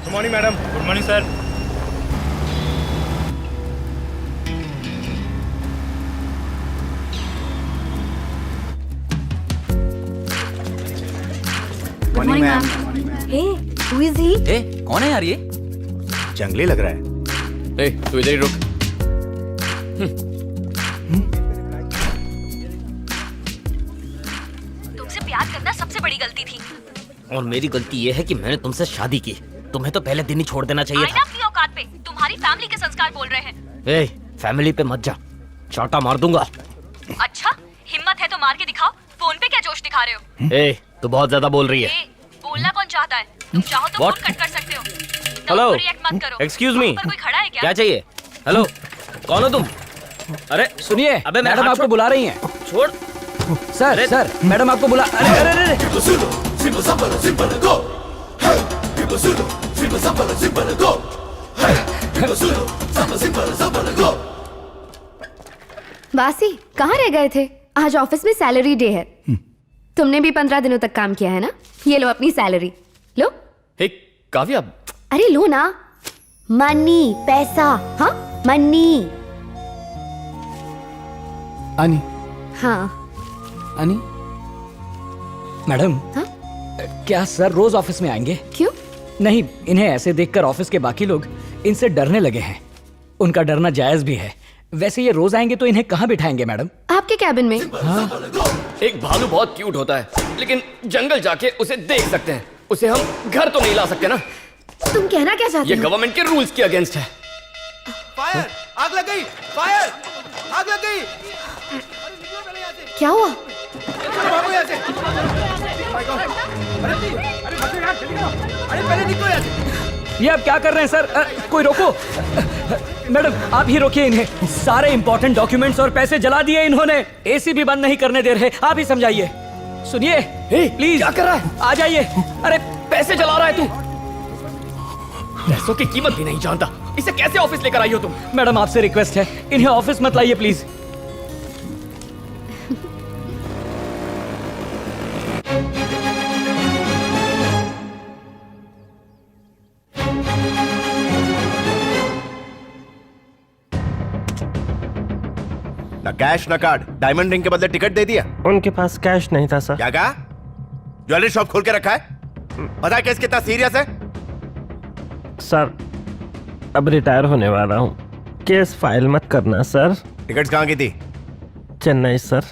Good morning madam. Good morning sir. Good morning ma'am. Hey, who is he? ए, कौन है यार ये? जंगली लग रहा है। ए, तू इधर ही रुक। तुमसे प्यार करना सबसे बड़ी गलती थी। और मेरी गलती ये है कि मैंने तुमसे शादी की। तुम्हें तो पहले दिन ही छोड़ देना चाहिए आईना अपनी औकात पे। तुम्हारी फैमिली के संस्कार बोल रहे हैं। था। ए, फैमिली पे मत जा, चाटा मार दूंगा। अच्छा, हिम्मत है तो मार के दिखाओ। फोन पे क्या जोश दिखा रहे हो? ए, तू बहुत ज्यादा बोल रही है। ए, बोलना कौन चाहता है? तुम चाहो तो फोन What? कट कर सकते हो। हेलो, रिएक्ट मत करो। एक्सक्यूज मी, वहाँ पर कोई खड़ा है क्या? क्या चाहिए? हेलो, कौन हो तुम? अरे सुनिए, अबे मेरा मैडम हाथ आपको छोड़। बुला रही हैं। छोड़। सर सर, मैडम आपको बुला। अरे अरे अरे वासी, कहाँ रह गए थे? आज ऑफिस में सैलरी डे है। तुमने भी 15 दिनों तक काम किया है ना? ये लो अपनी सैलरी। लो। हे काव्या, अरे लो ना। मनी, पैसा। हाँ, मनी। अनी, हाँ। अनी। मैडम, हाँ? क्या सर रोज ऑफिस में आएंगे? क्यों? नहीं, इन्हें ऐसे देखकर ऑफिस के बाकी लोग इनसे डरने लगे हैं। उनका डरना जायज भी है। वैसे ये रोज आएंगे तो इन्हें कहाँ बिठाएंगे मैडम? आपके कैबिन में। एक भालू बहुत क्यूट होता है, लेकिन जंगल जाके उसे देख सकते हैं। उसे हम घर तो नहीं ला सकते ना। तुम कहना क्या चाहते ये हो? गवर्नमेंट के रूल्स के अगेंस्ट है। फायर! आग लग गई! फायर! आग लग गई! क्या हुआ? भागो यहाँ से! अरे पहले निकलो यहाँ से! ये आप क्या कर रहे हैं सर? कोई रोको। मैडम आप ही रोकिए इन्हें। सारे इंपॉर्टेंट डॉक्यूमेंट्स और पैसे जला दिए इन्होंने। एसी भी बंद नहीं करने दे रहे। आप ही समझाइए। सुनिए प्लीज। क्या कर रहा है? आ जाइए। अरे पैसे जला रहा है तू। पैसों की कीमत भी नहीं जानता। इसे कैसे ऑफिस लेकर आई हो तुम? मैडम आपसे रिक्वेस्ट है, इन्हें ऑफिस मत लाइए प्लीज। ना कैश ना कार्ड। डायमंड रिंग के बदले टिकट दे दिया। उनके पास कैश नहीं था सर। क्या कहा? ज्वेलरी शॉप खोल के रखा है? पता है केस कितना सीरियस है? सर अब रिटायर होने वाला हूँ, केस फाइल मत करना सर। टिकट्स कहाँ की थी? चेन्नई सर।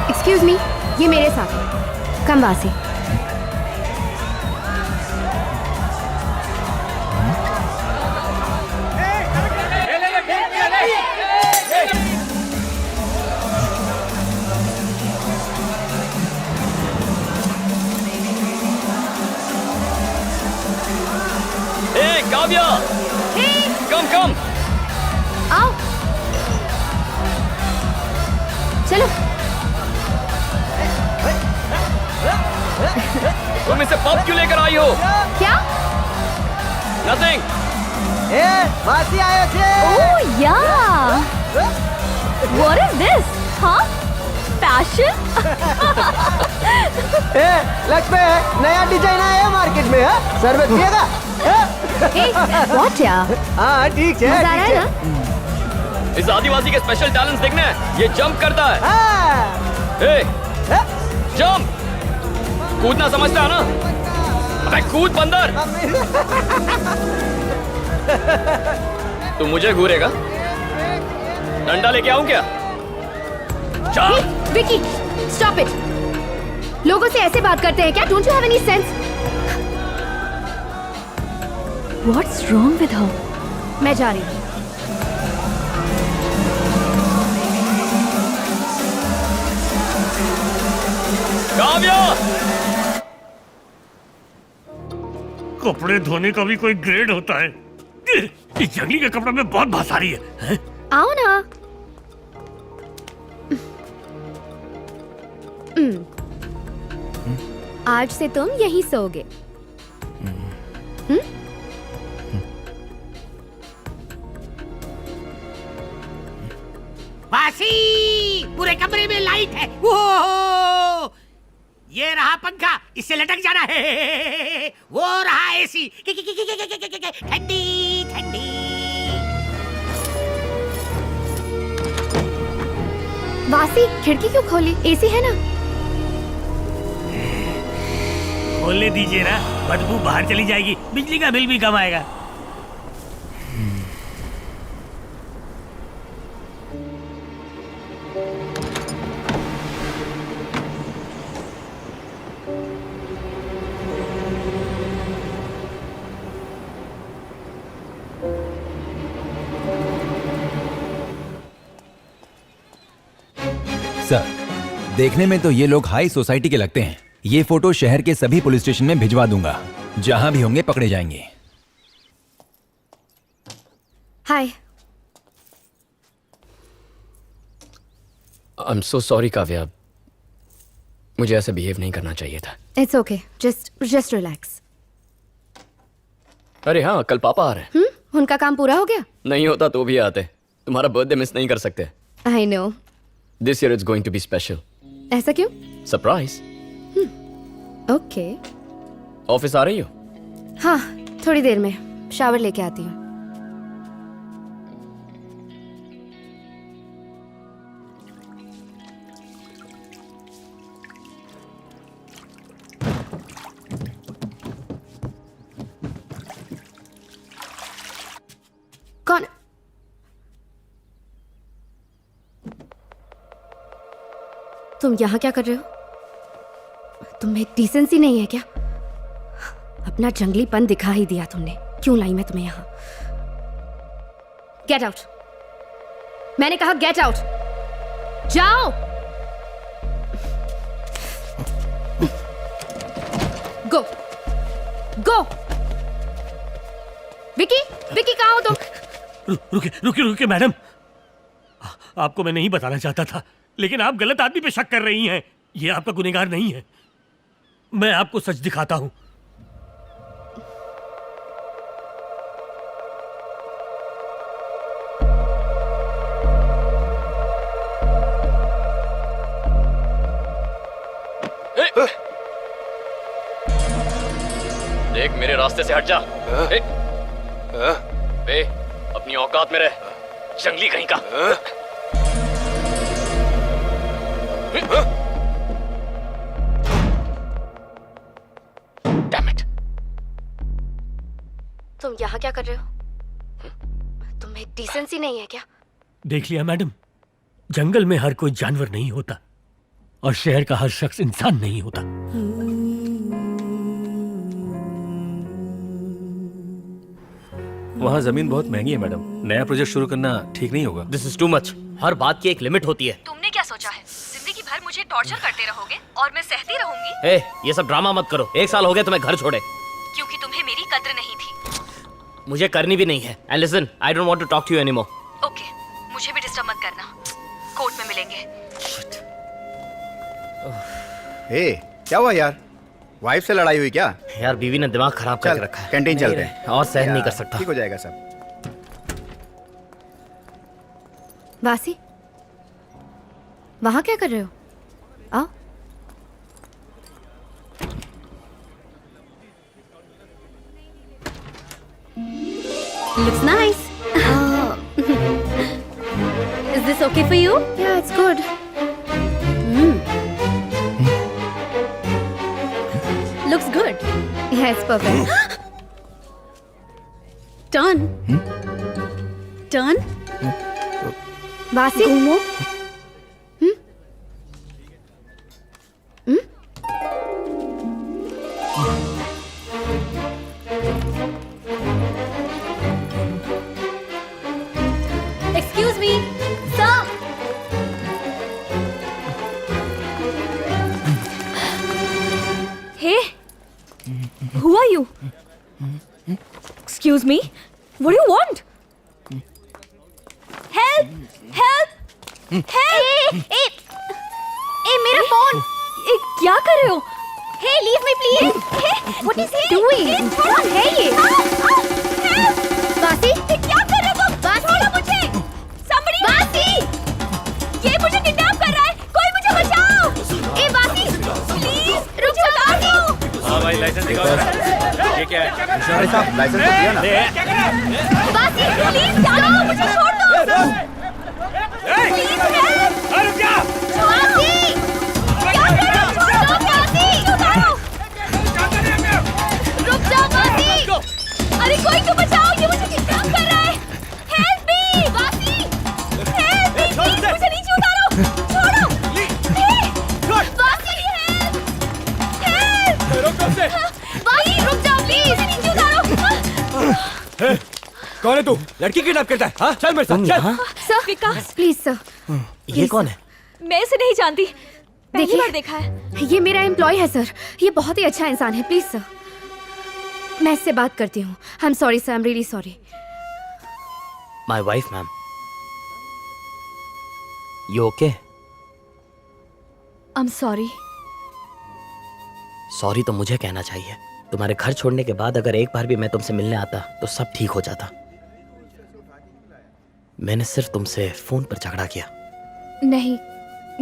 एक्सक्यूज मी, ये मेरे साथ। कम वासी। ए काव्या, कम कम। आओ, चलो। तुम इसे पब क्यों लेकर आई हो? क्या? नथिंग। वासी आयो छे! ओह या, व्हाट इज दिस? हाँ, फैशन। लक्ष्मी नया डिजाइन आया है मार्केट में। सर में पिएगा? व्हाट या? हाँ ठीक है। मजा आ रहा है ना? इस आदिवासी के स्पेशल टैलेंट्स देखने हैं। ये जंप करता है। हाँ। ए, जंप। कूदना समझता है ना? अबे कूद बंदर। तू मुझे घूरेगा? डंडा लेके आऊं क्या? जंप। Vicky, stop it. लोगों से ऐसे बात करते हैं क्या? Don't you have any sense? What's wrong with her? मैं जा रही हूँ। काव्या, कपड़े धोने का भी कोई ग्रेड होता है? इस जंगली के कपड़े में बहुत भस आ रही है। आओ ना। आज से तुम यहीं सोओगे। वासी, पूरे कमरे में लाइट है। ओह, ये रहा पंखा, इससे लटक जाना है। वो रहा एसी, ठंडी ठंडी। वासी, खिड़की क्यों खोली? एसी है ना? खोलने दीजिए ना, बदबू बाहर चली जाएगी, बिजली का बिल भी कम आएगा। सर, देखने में तो ये लोग हाई सोसाइटी के लगते हैं। ये फोटो शहर के सभी पुलिस स्टेशन में भिजवा दूंगा, जहां भी होंगे पकड़े जाएंगे। Hi. I am so sorry Kavya, मुझे ऐसे बिहेव नहीं करना चाहिए था। It's okay, just relax. अरे हाँ, कल पापा आ रहे हैं। उनका काम पूरा हो गया? नहीं होता तो भी आते। तुम्हारा बर्थडे मिस नहीं कर सकते। I know. This year it's going to be special. ऐसा क्यों? सरप्राइज। ओके। ऑफिस आ रही हो? हाँ, थोड़ी देर में शावर लेके आती हूँ। कौन? तुम यहाँ क्या कर रहे हो? तुम्हें डिसेंसी नहीं है क्या? अपना जंगलीपन दिखा ही दिया तुमने। क्यों लाई मैं तुम्हें यहाँ? Get out. मैंने कहा गेट आउट। जाओ। गो गो। विकी, विकी कहाँ हो तुम? रुकिए मैडम, आपको मैं नहीं बताना चाहता था, लेकिन आप गलत आदमी पे शक कर रही हैं। ये आपका गुनहगार नहीं है। मैं आपको सच दिखाता हूं। देख, मेरे रास्ते से हट जा। बे, अपनी औकात में रह, जंगली कहीं का। Damn it. तुम यहाँ क्या कर रहे हो? तुम्हें डिसेंसी नहीं है क्या? देख लिया मैडम, जंगल में हर कोई जानवर नहीं होता और शहर का हर शख्स इंसान नहीं होता। वहाँ जमीन बहुत महंगी है मैडम, नया प्रोजेक्ट शुरू करना ठीक नहीं होगा। This is too much. हर बात की एक लिमिट होती है। तुमने क्या सोचा है? जिंदगी भर मुझे टॉर्चर करते रहोगे और मैं सहती रहूंगी? ए, ये सब ड्रामा मत करो। 1 साल हो गया तुम्हें घर छोड़े। क्योंकि तुम्हें मेरी कद्र नहीं थी। मुझे करनी भी नहीं है। And listen, I don't want to talk to you anymore. Okay, मुझे भी डिस्टर्ब मत करना। कोर्ट में मिलेंगे। हे, क्या हुआ यार? वाइफ से लड़ाई हुई क्या? यार, बीवी ने दिमाग खराब करके रखा है। कैंटीन चलते हैं और सहन नहीं कर सकता। ठीक हो जाएगा सब। वासी, वहां क्या कर रहे हो? आओ। Looks nice. Is this okay for you? Yeah, it's good. Looks good. Yeah, it's perfect. Turn. Turn. वासी, घूमो। Excuse me, sir. Hey, who are you? Excuse me, what do you want? Help! Help! Help! ए, मेरा phone! क्या कर रहे हो? Hey, leave me please! Hey, what is he doing? कौन है ये? वासी, क्या कर रहे हो तुम? छोड़ो मुझे! Somebody! वासी! ये मुझे किडनैप कर रहा है! कोई मुझे बचाओ! ए वासी, Please! ये क्या है? अरे साहब लाइसेंस तो दिया ना। बासी प्लीज जाओ, मुझे छोड़ दो। Please help. रुक जा। बासी क्या कर रहे हो? छोड़ दो बासी, उतारो। रुक जाओ बासी। अरे कोई तो बचाओ, ये मुझे किडनैप कर रहा है। हेल्प मी बासी, हेल्प मी प्लीज, मुझे नीचे उतारो। छोड़ो बासी, हेल्प रोको उसे। बासी, रुक जाओ प्लीज, मुझे नीचे उतारो। कौन है तू? लड़की किडनैप करता है? हाँ चल मेरे साथ चल। Sir Vikas please sir. ये कौन है? मैं इसे नहीं जानती, पहली देखिए। बार देखा है। ये मेरा एम्प्लॉय है सर, ये बहुत ही अच्छा इंसान है, प्लीज सर मैं इससे बात करती हूँ। I am sorry sir, I am really sorry. My wife ma'am. You okay? I am sorry. Sorry तो मुझे कहना चाहिए। तुम्हारे घर छोड़ने के बाद अगर एक बार भी मैं तुमसे मिलने आता तो सब ठीक हो जाता। मैंने सिर्फ तुमसे फोन पर झगड़ा किया। नहीं,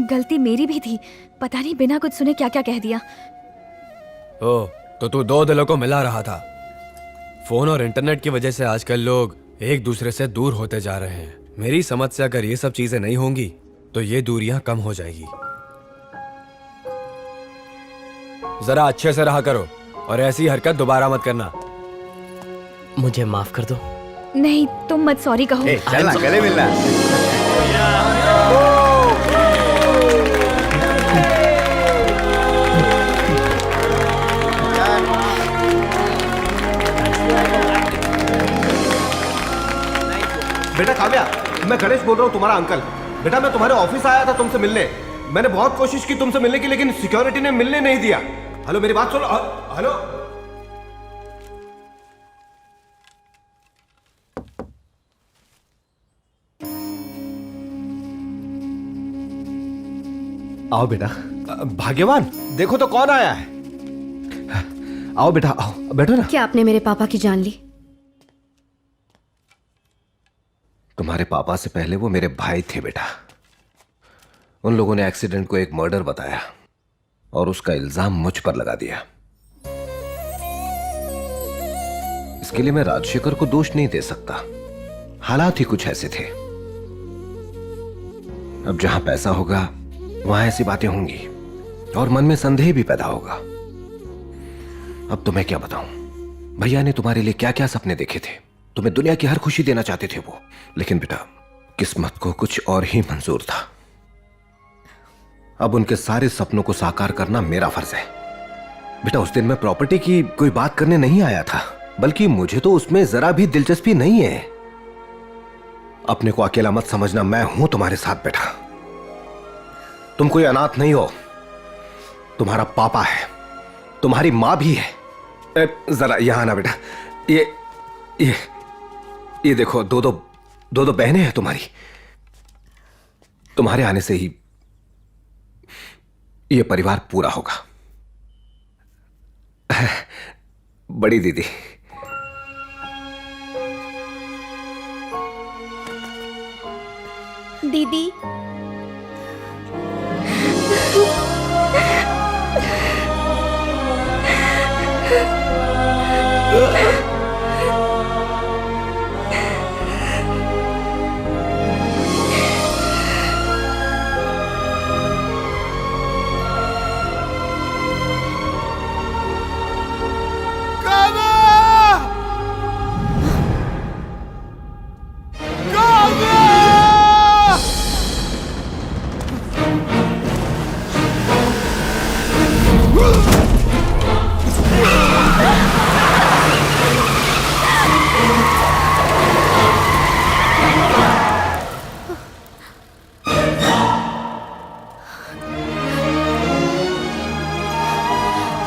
गलती मेरी भी थी, पता नहीं बिना कुछ सुने क्या क्या कह दिया। ओ, तो तू दो दिलों को मिला रहा था। फोन और इंटरनेट की वजह से आजकल लोग एक दूसरे से दूर होते जा रहे हैं। मेरी समझ से अगर ये सब चीजें नहीं होंगी तो ये दूरियां कम हो जाएगी। जरा अच्छे से रहा करो और ऐसी हरकत दोबारा मत करना। मुझे माफ कर दो। नहीं, तुम मत सॉरी कहो। ए, चल ना, गले मिलना। बेटा काव्या, मैं गणेश बोल रहा हूँ, तुम्हारा अंकल। बेटा मैं तुम्हारे ऑफिस आया था तुमसे मिलने। मैंने बहुत कोशिश की तुमसे मिलने की, लेकिन सिक्योरिटी ने मिलने नहीं दिया। हेलो मेरी बात सुनो। हेलो आओ बेटा। भाग्यवान, देखो तो कौन आया है। आओ बेटा, आओ बैठो ना। क्या आपने मेरे पापा की जान ली? तुम्हारे पापा से पहले वो मेरे भाई थे बेटा। उन लोगों ने एक्सीडेंट को एक मर्डर बताया और उसका इल्जाम मुझ पर लगा दिया। इसके लिए मैं राजशेखर को दोष नहीं दे सकता, हालात ही कुछ ऐसे थे। अब जहां पैसा होगा वहां ऐसी बातें होंगी और मन में संदेह भी पैदा होगा। अब तुम्हें क्या बताऊं, भैया ने तुम्हारे लिए क्या क्या सपने देखे थे। तुम्हें दुनिया की हर खुशी देना चाहते थे वो, लेकिन बेटा किस्मत को कुछ और ही मंजूर था। अब उनके सारे सपनों को साकार करना मेरा फर्ज है। बेटा उस दिन मैं प्रॉपर्टी की कोई बात करने नहीं आया था, बल्कि मुझे तो उसमें जरा भी दिलचस्पी नहीं है। अपने को अकेला मत समझना, मैं हूं तुम्हारे साथ बेटा। तुम कोई अनाथ नहीं हो, तुम्हारा पापा है, तुम्हारी मां भी है। जरा यहां ना बेटा, ये देखो, दो दो बहनें हैं तुम्हारी। तुम्हारे आने से ही ये परिवार पूरा होगा। बड़ी दीदी, दीदी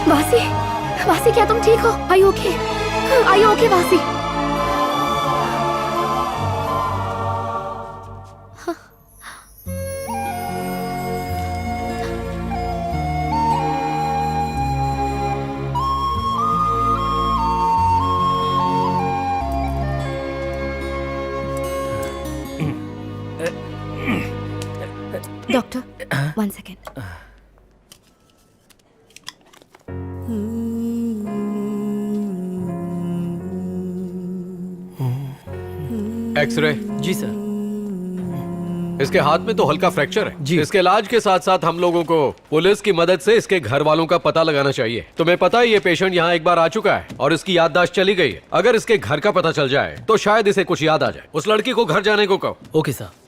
वासी, वासी क्या तुम ठीक हो? Are you okay? Are you okay, वासी? Doctor, 1 second. एक्सरे। जी सर। इसके हाथ में तो हल्का फ्रैक्चर है जी। इसके इलाज के साथ साथ हम लोगों को पुलिस की मदद से इसके घर वालों का पता लगाना चाहिए। तुम्हें पता है ये पेशेंट यहाँ एक बार आ चुका है और इसकी याददाश्त चली गई है। अगर इसके घर का पता चल जाए तो शायद इसे कुछ याद आ जाए। उस लड़की को घर जाने को कहो। Okay sir.